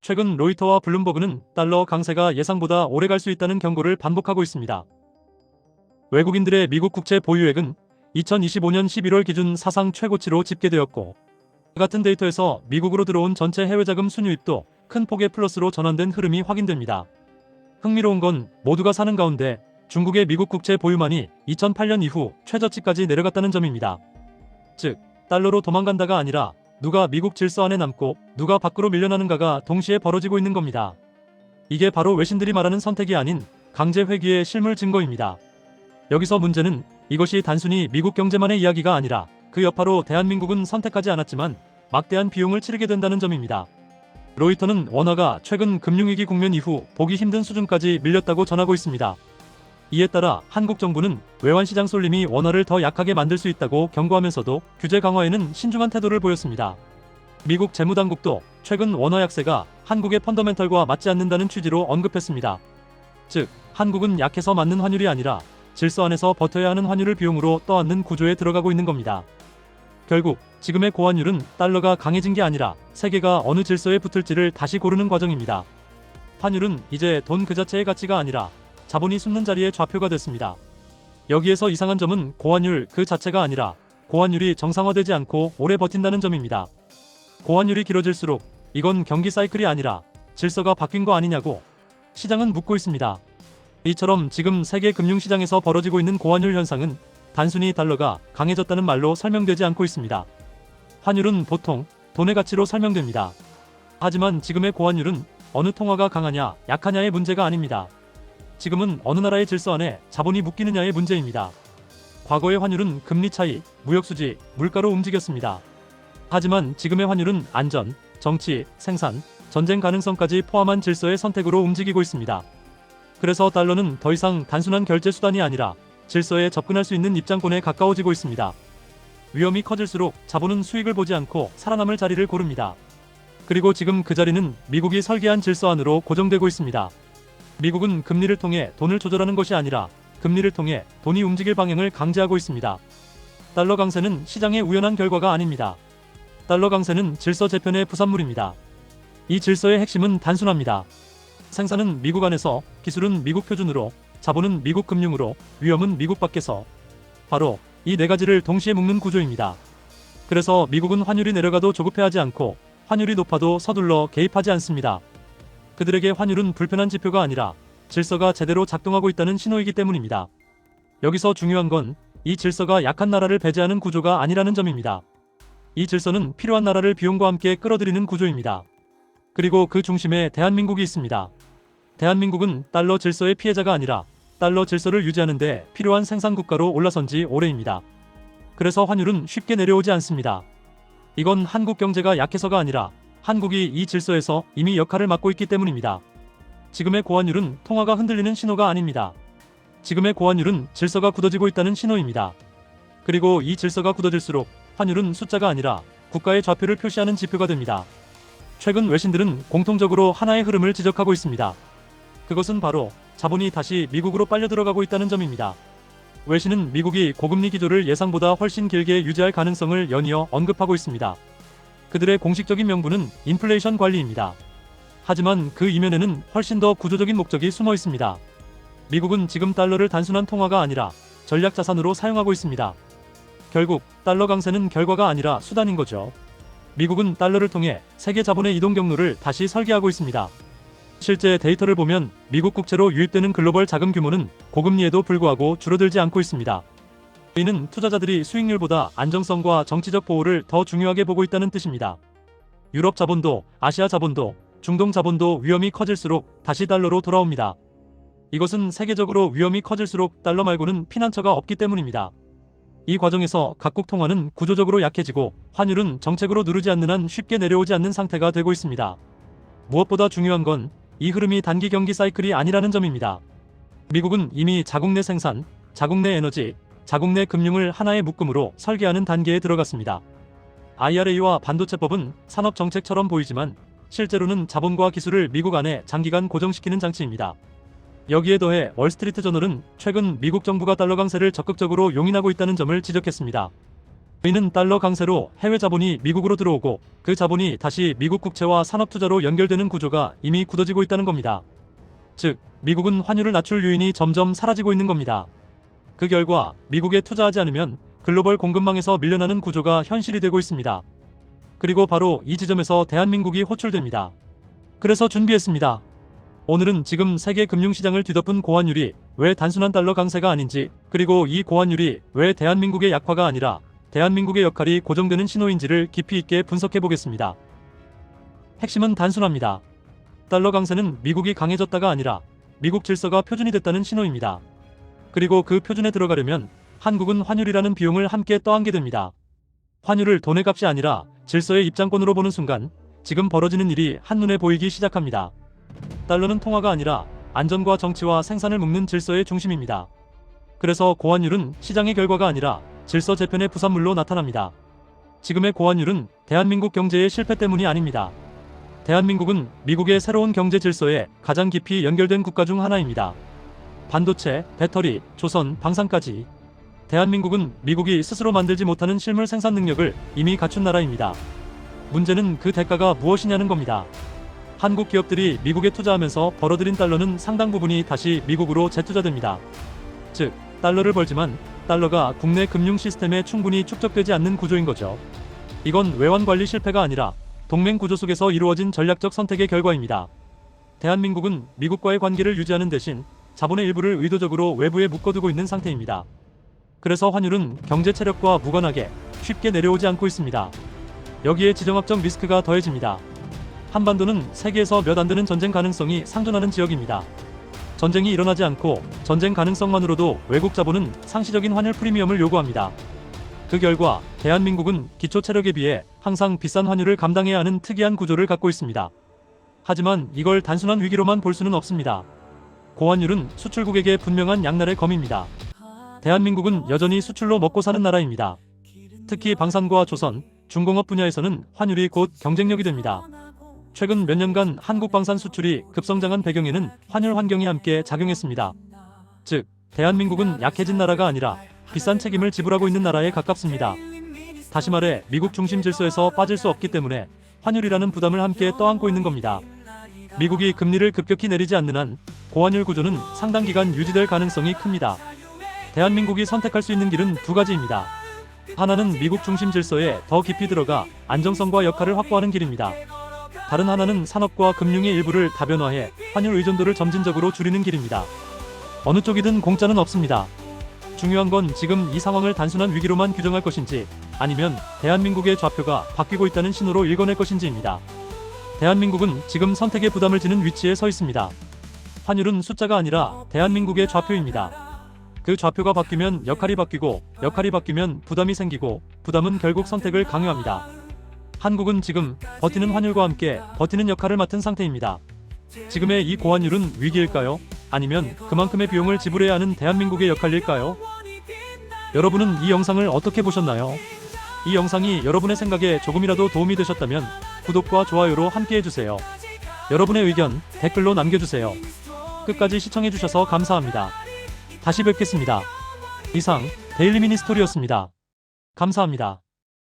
최근 로이터와 블룸버그는 달러 강세가 예상보다 오래 갈 수 있다는 경고를 반복하고 있습니다. 외국인들의 미국 국채 보유액은 2025년 11월 기준 사상 최고치로 집계되었고, 같은 데이터에서 미국으로 들어온 전체 해외자금 순유입도 큰 폭의 플러스로 전환된 흐름이 확인됩니다. 흥미로운 건 모두가 사는 가운데 중국의 미국 국채 보유만이 2008년 이후 최저치까지 내려갔다는 점입니다. 즉, 달러로 도망간다가 아니라 누가 미국 질서 안에 남고 누가 밖으로 밀려나는가가 동시에 벌어지고 있는 겁니다. 이게 바로 외신들이 말하는 선택이 아닌 강제 회귀의 실물 증거입니다. 여기서 문제는 이것이 단순히 미국 경제만의 이야기가 아니라 그 여파로 대한민국은 선택하지 않았지만 막대한 비용을 치르게 된다는 점입니다. 로이터는 원화가 최근 금융위기 국면 이후 보기 힘든 수준까지 밀렸다고 전하고 있습니다. 이에 따라 한국 정부는 외환시장 쏠림이 원화를 더 약하게 만들 수 있다고 경고하면서도 규제 강화에는 신중한 태도를 보였습니다. 미국 재무당국도 최근 원화 약세가 한국의 펀더멘털과 맞지 않는다는 취지로 언급했습니다. 즉, 한국은 약해서 맞는 환율이 아니라 질서 안에서 버텨야 하는 환율을 비용으로 떠안는 구조에 들어가고 있는 겁니다. 결국 지금의 고환율은 달러가 강해진 게 아니라 세계가 어느 질서에 붙을지를 다시 고르는 과정입니다. 환율은 이제 돈 그 자체의 가치가 아니라 자본이 숨는 자리의 좌표가 됐습니다. 여기에서 이상한 점은 고환율 그 자체가 아니라 고환율이 정상화되지 않고 오래 버틴다는 점입니다. 고환율이 길어질수록 이건 경기 사이클이 아니라 질서가 바뀐 거 아니냐고 시장은 묻고 있습니다. 이처럼 지금 세계 금융시장에서 벌어지고 있는 고환율 현상은 단순히 달러가 강해졌다는 말로 설명되지 않고 있습니다. 환율은 보통 돈의 가치로 설명됩니다. 하지만 지금의 고환율은 어느 통화가 강하냐 약하냐의 문제가 아닙니다. 지금은 어느 나라의 질서 안에 자본이 묶이느냐의 문제입니다. 과거의 환율은 금리 차이, 무역수지, 물가로 움직였습니다. 하지만 지금의 환율은 안전, 정치, 생산, 전쟁 가능성까지 포함한 질서의 선택으로 움직이고 있습니다. 그래서 달러는 더 이상 단순한 결제 수단이 아니라 질서에 접근할 수 있는 입장권에 가까워지고 있습니다. 위험이 커질수록 자본은 수익을 보지 않고 살아남을 자리를 고릅니다. 그리고 지금 그 자리는 미국이 설계한 질서 안으로 고정되고 있습니다. 미국은 금리를 통해 돈을 조절하는 것이 아니라 금리를 통해 돈이 움직일 방향을 강제하고 있습니다. 달러 강세는 시장의 우연한 결과가 아닙니다. 달러 강세는 질서 재편의 부산물입니다. 이 질서의 핵심은 단순합니다. 생산은 미국 안에서, 기술은 미국 표준으로, 자본은 미국 금융으로, 위험은 미국 밖에서. 바로 이 네 가지를 동시에 묶는 구조입니다. 그래서 미국은 환율이 내려가도 조급해하지 않고 환율이 높아도 서둘러 개입하지 않습니다. 그들에게 환율은 불편한 지표가 아니라 질서가 제대로 작동하고 있다는 신호이기 때문입니다. 여기서 중요한 건 이 질서가 약한 나라를 배제하는 구조가 아니라는 점입니다. 이 질서는 필요한 나라를 비용과 함께 끌어들이는 구조입니다. 그리고 그 중심에 대한민국이 있습니다. 대한민국은 달러 질서의 피해자가 아니라 달러 질서를 유지하는 데 필요한 생산국가로 올라선 지 오래입니다. 그래서 환율은 쉽게 내려오지 않습니다. 이건 한국 경제가 약해서가 아니라 한국이 이 질서에서 이미 역할을 맡고 있기 때문입니다. 지금의 고환율은 통화가 흔들리는 신호가 아닙니다. 지금의 고환율은 질서가 굳어지고 있다는 신호입니다. 그리고 이 질서가 굳어질수록 환율은 숫자가 아니라 국가의 좌표를 표시하는 지표가 됩니다. 최근 외신들은 공통적으로 하나의 흐름을 지적하고 있습니다. 그것은 바로 자본이 다시 미국으로 빨려 들어가고 있다는 점입니다. 외신은 미국이 고금리 기조를 예상보다 훨씬 길게 유지할 가능성을 연이어 언급하고 있습니다. 그들의 공식적인 명분은 인플레이션 관리입니다. 하지만 그 이면에는 훨씬 더 구조적인 목적이 숨어 있습니다. 미국은 지금 달러를 단순한 통화가 아니라 전략 자산으로 사용하고 있습니다. 결국 달러 강세는 결과가 아니라 수단인 거죠. 미국은 달러를 통해 세계 자본의 이동 경로를 다시 설계하고 있습니다. 실제 데이터를 보면 미국 국채로 유입되는 글로벌 자금 규모는 고금리에도 불구하고 줄어들지 않고 있습니다. 이는 투자자들이 수익률보다 안정성과 정치적 보호를 더 중요하게 보고 있다는 뜻입니다. 유럽 자본도, 아시아 자본도, 중동 자본도 위험이 커질수록 다시 달러로 돌아옵니다. 이것은 세계적으로 위험이 커질수록 달러 말고는 피난처가 없기 때문입니다. 이 과정에서 각국 통화는 구조적으로 약해지고 환율은 정책으로 누르지 않는 한 쉽게 내려오지 않는 상태가 되고 있습니다. 무엇보다 중요한 건 이 흐름이 단기 경기 사이클이 아니라는 점입니다. 미국은 이미 자국 내 생산, 자국 내 에너지, 자국 내 금융을 하나의 묶음으로 설계하는 단계에 들어갔습니다. IRA와 반도체법은 산업 정책처럼 보이지만 실제로는 자본과 기술을 미국 안에 장기간 고정시키는 장치입니다. 여기에 더해 월스트리트 저널은 최근 미국 정부가 달러 강세를 적극적으로 용인하고 있다는 점을 지적했습니다. 이는 달러 강세로 해외 자본이 미국으로 들어오고 그 자본이 다시 미국 국채와 산업 투자로 연결되는 구조가 이미 굳어지고 있다는 겁니다. 즉, 미국은 환율을 낮출 요인이 점점 사라지고 있는 겁니다. 그 결과 미국에 투자하지 않으면 글로벌 공급망에서 밀려나는 구조가 현실이 되고 있습니다. 그리고 바로 이 지점에서 대한민국이 호출됩니다. 그래서 준비했습니다. 오늘은 지금 세계 금융시장을 뒤덮은 고환율이 왜 단순한 달러 강세가 아닌지, 그리고 이 고환율이 왜 대한민국의 약화가 아니라 대한민국의 역할이 고정되는 신호인지를 깊이 있게 분석해 보겠습니다. 핵심은 단순합니다. 달러 강세는 미국이 강해졌다가 아니라 미국 질서가 표준이 됐다는 신호입니다. 그리고 그 표준에 들어가려면 한국은 환율이라는 비용을 함께 떠안게 됩니다. 환율을 돈의 값이 아니라 질서의 입장권으로 보는 순간 지금 벌어지는 일이 한눈에 보이기 시작합니다. 달러는 통화가 아니라 안전과 정치와 생산을 묶는 질서의 중심입니다. 그래서 고환율은 시장의 결과가 아니라 질서 재편의 부산물로 나타납니다. 지금의 고환율은 대한민국 경제의 실패 때문이 아닙니다. 대한민국은 미국의 새로운 경제 질서에 가장 깊이 연결된 국가 중 하나입니다. 반도체, 배터리, 조선, 방산까지 대한민국은 미국이 스스로 만들지 못하는 실물 생산 능력을 이미 갖춘 나라입니다. 문제는 그 대가가 무엇이냐는 겁니다. 한국 기업들이 미국에 투자하면서 벌어들인 달러는 상당 부분이 다시 미국으로 재투자됩니다. 즉, 달러를 벌지만 달러가 국내 금융 시스템에 충분히 축적되지 않는 구조인 거죠. 이건 외환 관리 실패가 아니라 동맹 구조 속에서 이루어진 전략적 선택의 결과입니다. 대한민국은 미국과의 관계를 유지하는 대신 자본의 일부를 의도적으로 외부에 묶어두고 있는 상태입니다. 그래서 환율은 경제 체력과 무관하게 쉽게 내려오지 않고 있습니다. 여기에 지정학적 리스크가 더해집니다. 한반도는 세계에서 몇 안 되는 전쟁 가능성이 상존하는 지역입니다. 전쟁이 일어나지 않고 전쟁 가능성만으로도 외국 자본은 상시적인 환율 프리미엄을 요구합니다. 그 결과 대한민국은 기초 체력에 비해 항상 비싼 환율을 감당해야 하는 특이한 구조를 갖고 있습니다. 하지만 이걸 단순한 위기로만 볼 수는 없습니다. 고환율은 수출국에게 분명한 양날의 검입니다. 대한민국은 여전히 수출로 먹고 사는 나라입니다. 특히 방산과 조선, 중공업 분야에서는 환율이 곧 경쟁력이 됩니다. 최근 몇 년간 한국 방산 수출이 급성장한 배경에는 환율 환경이 함께 작용했습니다. 즉, 대한민국은 약해진 나라가 아니라 비싼 책임을 지불하고 있는 나라에 가깝습니다. 다시 말해 미국 중심 질서에서 빠질 수 없기 때문에 환율이라는 부담을 함께 떠안고 있는 겁니다. 미국이 금리를 급격히 내리지 않는 한 고환율 구조는 상당 기간 유지될 가능성이 큽니다. 대한민국이 선택할 수 있는 길은 두 가지입니다. 하나는 미국 중심 질서에 더 깊이 들어가 안정성과 역할을 확보하는 길입니다. 다른 하나는 산업과 금융의 일부를 다변화해 환율 의존도를 점진적으로 줄이는 길입니다. 어느 쪽이든 공짜는 없습니다. 중요한 건 지금 이 상황을 단순한 위기로만 규정할 것인지 아니면 대한민국의 좌표가 바뀌고 있다는 신호로 읽어낼 것인지입니다. 대한민국은 지금 선택의 부담을 지는 위치에 서 있습니다. 환율은 숫자가 아니라 대한민국의 좌표입니다. 그 좌표가 바뀌면 역할이 바뀌고 역할이 바뀌면 부담이 생기고 부담은 결국 선택을 강요합니다. 한국은 지금 버티는 환율과 함께 버티는 역할을 맡은 상태입니다. 지금의 이 고환율은 위기일까요? 아니면 그만큼의 비용을 지불해야 하는 대한민국의 역할일까요? 여러분은 이 영상을 어떻게 보셨나요? 이 영상이 여러분의 생각에 조금이라도 도움이 되셨다면 구독과 좋아요로 함께 해주세요. 여러분의 의견 댓글로 남겨주세요. 끝까지 시청해주셔서 감사합니다. 다시 뵙겠습니다. 이상 데일리 미니스토리였습니다. 감사합니다.